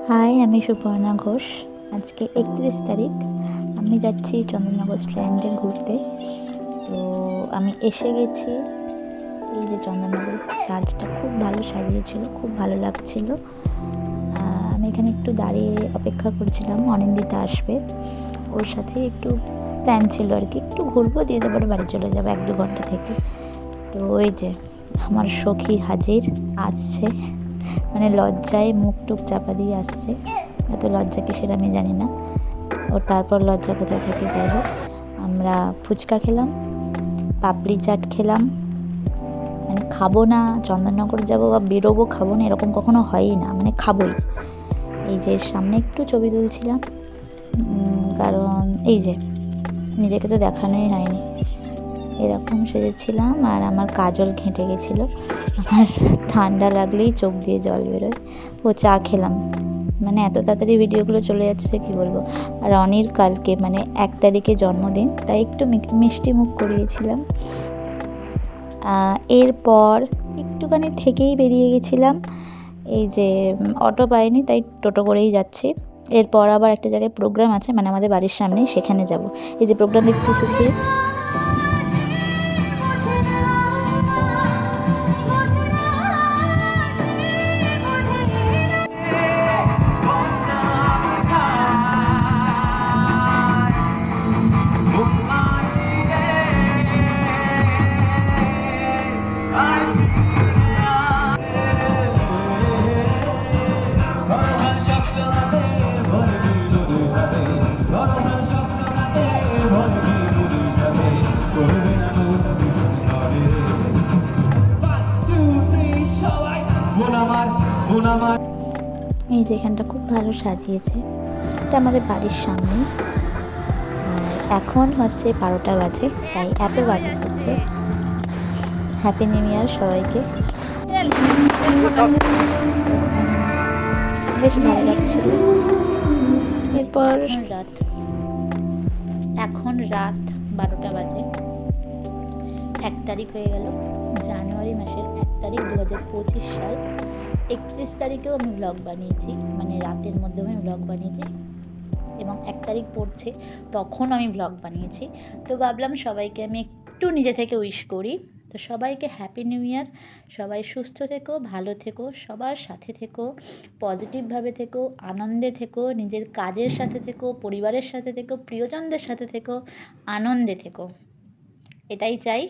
High, আমি সুপর্ণা ঘোষ। আজকে ৩১ তারিখ। আমি যাচ্ছি চন্দননগর স্ট্র্যান্ডে ঘুরতে। তো আমি এসে গেছি। এই যে চন্দননগর চার্চটা খুব ভালো সাজিয়েছিল, খুব ভালো লাগছিল। আমি এখানে একটু দাঁড়িয়ে অপেক্ষা করছিলাম, অনিন্দিতা আসবে। ওর সাথে একটু প্ল্যান ছিল আর কি, একটু ঘুরবো, দিয়ে তারপরে বাড়ি চলে যাবো ১-২ ঘন্টা থেকে। তো ওই যে আমার সখী হাজির, আসছে। মানে লজ্জায় মুখ টুক চাপা দিয়ে আসছে। এত লজ্জা কিসের আমি জানি না। ওর তারপর লজ্জা কোথায় থেকে, যাই হোক। আমরা ফুচকা খেলাম, পাপড়ি চাট খেলাম। মানে খাবো না, চন্দননগর যাবো বা বেরোবো খাবো না, এরকম কখনো হয়ই না, মানে খাবোই। এই যে সামনে একটু ছবি তুলছিলাম, কারণ এই যে নিজেকে তো দেখানোই হয়নি। এরকম সেজেছিলাম, আর আমার কাজল ঘেঁটে গেছিলো। আমার ঠান্ডা লাগলেই চোখ দিয়ে জল বেরোয়। ও চা খেলাম, মানে এত তাড়াতাড়ি ভিডিওগুলো চলে যাচ্ছে কী বলবো। আর অনির কালকে মানে ১ তারিখে জন্মদিন, তাই একটু মিষ্টি মুখ করিয়েছিলাম। এরপর একটুখানি থেকেই বেরিয়ে গেছিলাম। এই যে অটো পাইনি, তাই টোটো করেই যাচ্ছি। এরপর আবার একটা জায়গায় প্রোগ্রাম আছে, মানে আমাদের বাড়ির সামনেই, সেখানে যাব। এই যে প্রোগ্রাম দেখতে এসেছি। এই যে এখানটা খুব ভালো সাজিয়েছে, এটা আমাদের বাড়ির সামনে। এখন হচ্ছে 12টা বাজে, তাই এত বাজে হচ্ছে। হ্যাপি নিউ ইয়ার সবাইকে। বেশ ভালো লাগছিল। এরপর এখন রাত 12টা বাজে। 1 তারিখ হয়ে গেল, জানুয়ারি মাসের 1 তারিখ 2025 সাল। 31 তারিখেও আমি ব্লগ বানিয়েছি, মানে রাতের মধ্যেও আমি ব্লগ বানিয়েছি, এবং 1 তারিখ পড়ছে তখন আমি ব্লগ বানিয়েছি। তো ভাবলাম সবাইকে আমি একটু নিজে থেকে উইশ করি। তো সবাইকে হ্যাপি নিউ ইয়ার। সবাই সুস্থ থেকো, ভালো থেকো, সবার সাথে থেকো, পজিটিভভাবে থেকো, আনন্দে থেকো, নিজের কাজের সাথে থেকো, পরিবারের সাথে থেকো, প্রিয়জনদের সাথে থেকো, আনন্দে থেকো, এটাই চাই।